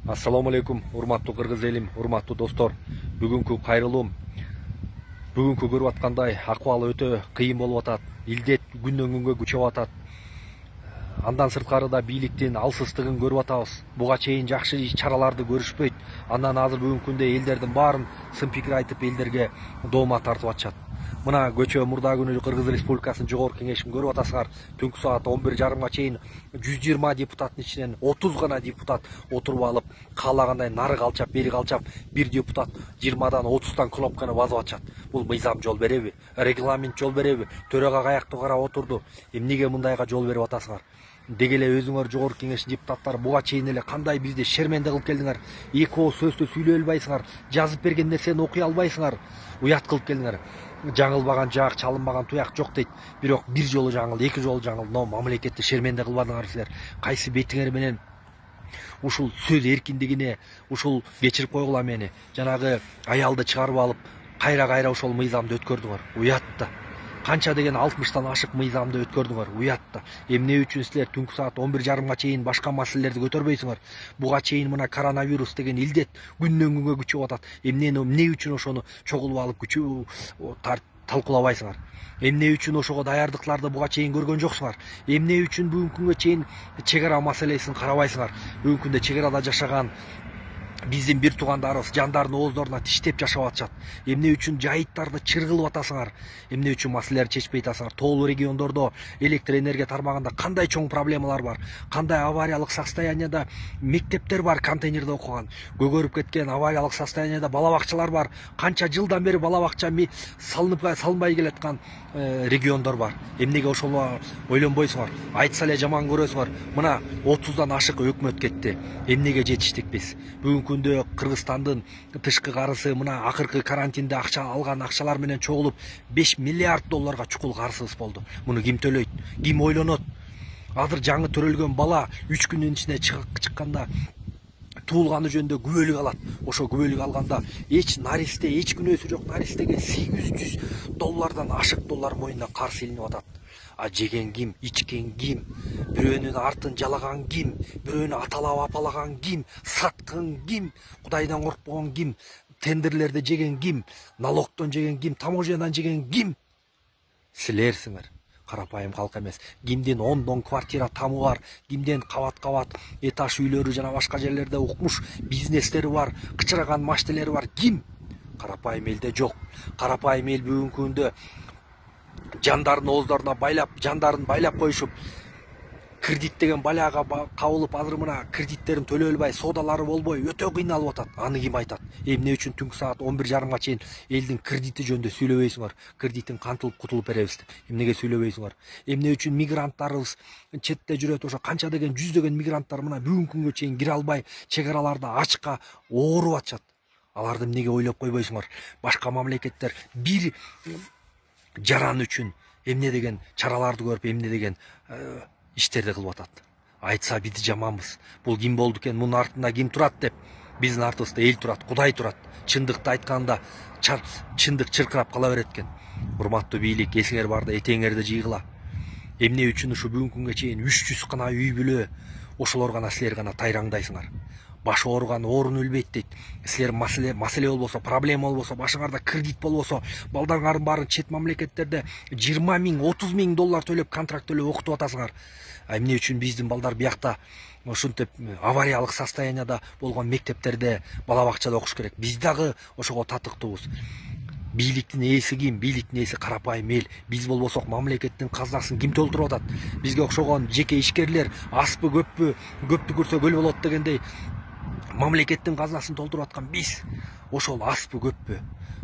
Assalamu alaikum, урматтуу кыргыз элим, урматтуу достор. Бүгүнкү кайрылуум, бүгүнкү көрүп аткандай акыбалы өтө кыйын болуп атат. Илдет күндөн күнгө күчөп атат. Андан сырткары да бийликтин алсыздыгын көрүп атабыз. Буга чейин жакшы чараларды көрүшпөйт. Андан азыр бүгүнкү күндө элдердин баарын сын пикир айтып элдерге доомат тартып атышат. Мына көчө мурда күнү Кыргыз Республикасынын жогорку кеңешин көрүп атасыңар. Түнкү саат 11:30 чейин 120 депутаттын ичинен 30 гана депутат отуруп алып, каалагандай нары калчап, бери калчап, бир депутат 20-дан 30-тан кнопканы басып атышат. Бул мыйзам жол береби? Регламент жол береби? Төрага каяктуу карап отурду. Эмнеге мындайга жол берип атасыңар? Деги эле өзүңөр жогорку кеңештин депутаттары буга чейин эле кандай бизди шерменде кылып келдиңер. Эки ооз сөздү сүйлөй албайсыңар, жазып берген нерсени окуй албайсыңар. Уят кылып келдиңер. Жаңылбаган жак, чалынбаган туяк жок дейт. Бирок бир жолу жаңылды, эки жолу жаңылды. Но мамлекетти шерменде кылбадыңар силер. Кайсы бетиңер менен ушул сөз эркиндигине, ушул кечирип койгула мени, жанагы аялды чыгарып алып, кайра ошол мыйзамды өткөрдүңөр. Уят да. Канча деген 60-тан ашык мыйзамды өткөрдүңөр. Уят да. Эмне үчүн силер түнкү саат 11:30 чейин башка маселелерди көтөрбөйсүңөр? Буга чейин мына коронавирус деген илдет күндөн күнгө күчөп атат. Эмне үчүн ошону чогулуп алып талкуулабайсыңар? Эмне үчүн ошого даярдыктарды буга чейин көргөн жоксуңар? Эмне үчүн бүгүнкү күнгө чейин чек ара маселесин карабайсыңар? Бүгүнкү күндө чек арада жашаган биздин бир туугандарыбыз жандардын ооздоруна тиштеп жашап атышат. Эмне үчүн жайыттарды чыр кылып атасыңар? Эмне үчүн маселелерди чечпей атасыңар? Тоолуу региондордо электр энергия тармагында кандай чоң проблемалар бар? Кандай авариялык состоянияда мектептер бар контейнерде окуган? Көгөрүп кеткен авариялык состоянияда бала бакчалар бар. Канча жылдан бери бала бакча салынбай келаткан региондор бар. Эмнеге ошону ойлонбойсуңар? Айтса эле жаман көрөсүңөр. Мына 30-дан ашык өкмөт кетти. Эмнеге жетиштик биз? Бүгүнкү күндө Кыргызстандын тышкы карызы мына акыркы карантинде акча алган акчалар менен чогулуп 5 миллиард долларга чукул карызыбыз болду. Муну ким төлөйт? Ким ойлонот? Азыр жаңы төрөлгөн бала 3 күндүн ичинде чыкканда туулганы жөнүндө күбөлүк алат. Ошо күбөлүк алганда эч наристе, эч күнөөсү жок наристеге 800 доллардан ашык доллар моюнда карыз илинип атат. А жеген ким, ичкен ким, бирөөнүн артын жалаган ким, бирөөнү аталап апалаган ким, саткан ким, Кудайдан коркпогон ким, тендерлерди жеген ким, налогтон жеген ким, таможнядан жеген ким? Силерсиңер. Карапайым калк эмес. Кимдин 10 квартира тамы бар, кимдин кабат этаж үйлөрү жана башка жерлерде укмуш бизнестери бар, кычыраган маштелери бар. Ким? Карапайым элде жок. Карапайым эл бүгүнкү күндө жандардын ооздоруна жандарын байлап коюшуп, кредит деген балага кабылып, азыр мына кредиттерин төлөй албай, соодалары болбой өтө кыйналып атат. Аны ким айтат? Эмне үчүн түнкү саат 11:30 чейин элдин кредити жөнүндө сүйлөбөйсүңөр? Кредитин кантылып кутулуп беребиз деп. Эмнеге сүйлөбөйсүңөр? Эмне үчүн мигранттарыбыз четте жүрөт? Ошо канча деген жүздөгөн мигранттар мына бүгүнкү күнгө чейин кире албай, чек араларда ачка ооруп атышат. Аларды эмнеге ойлоп койбойсуңар? Башка мамлекеттер бир жаран үчүн эмне деген чараларды көрүп, эмне деген иштерди кылып атат. Айтса биз жаманбыз. Бул ким болду экен? Мунун артында ким турат деп. Биздин артыбызда эл турат, Кудай турат. Чындыкты айтканда чындык чыркырап кала берет экен. Урматтуу бийлик, эсиңер барда этеңерди жыйгыла. Эмне үчүн ушу бүгүнкү күнгө чейин 300 гана үй бүлө, ошолор гана силер гана тайраңдайсыңар? Башы ооруган оорун өлбөйт дейт. Силер маселе болбосо, проблема болбосо, башыңарда кредит болбосо, балдарыңардын баарын чет мамлекеттерде 20 000, 30 000 доллар төлөп, контракт төлөп окутуп атасыңар. Эмне үчүн биздин балдар биякта ушинтип авариялык состоянияда болгон мектептерде, бала бакчада окуш керек? Биз дагы ошого татыктуубуз. Бийликтин ээси ким? Бийликтин ээси карапайым эл. Биз болбосок мамлекеттин казнасын ким толтуруп атат? Бизге окшогон жеке ишкерлер аспы көппү көрсө көл болот дегендей мамлекеттин казнасын толтуруп аткан биз. Ошол аспы көппү?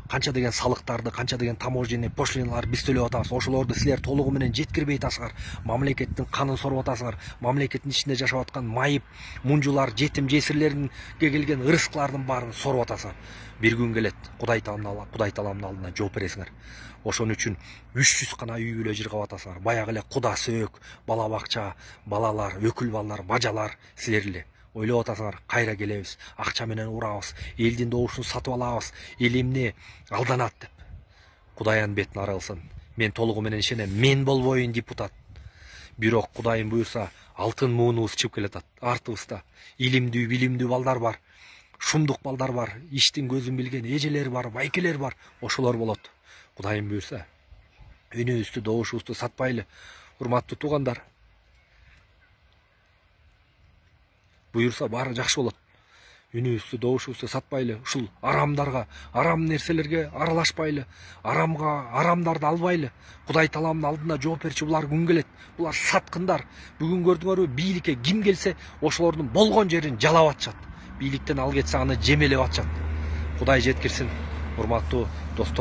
Канча деген салыктарды, канча деген таможенный пошлиналар биз төлөп атабыз. Ошолорду силер толугу менен жеткирбей атасыңар. Мамлекеттин канын соруп атасыңар. Мамлекеттин ичинде жашап аткан майып, мунжулар, жетим жесирлерге келген ырыскылардын баарын соруп атасыңар. Бир күн келет, Кудай таламдын алдына жооп бересиңер. Ошон үчүн 300 гана үй бүлө жыргап атасыңар. Баягы эле куда сөөк, бала бакча, балалар, өкүл балалар, бажалар силер эле. Ойлоп атасыңар, кайра келебиз, акча менен урабыз, элдин добушун сатып алабыз, эл эмне алданат деп. Кудайын бетин ара кылсын. Мен толугу менен ишенем. Мен болбойын депутат. Бирок Кудайым буюрса алтын муунубуз чыгып келатат артыбызда. Илимдүү, билимдүү балдар бар. Шумдук балдар бар. Иштин көзүн билген эжелер бар, байкелер бар. Ошолор болот. Кудайым буюрса үнүбүздү, добушубузду сатпайлы. Урматтуу туугандар. Буюрса баары жакшы болот. Үнүбүздү, добушубузду сатпайлы. Ушул арамдарга, арам нерселерге аралашпайлы. Арамдарды албайлы. Кудай таламдын алдында жооп берчү булар күн келет. Булар саткындар. Бүгүн көрдүңөрбү, бийликке ким келсе, ошолордун болгон жерин жалап атышат. Бийликтен ал кетсе аны жемелеп атышат. Кудай жеткирсин. Урматтуу достор.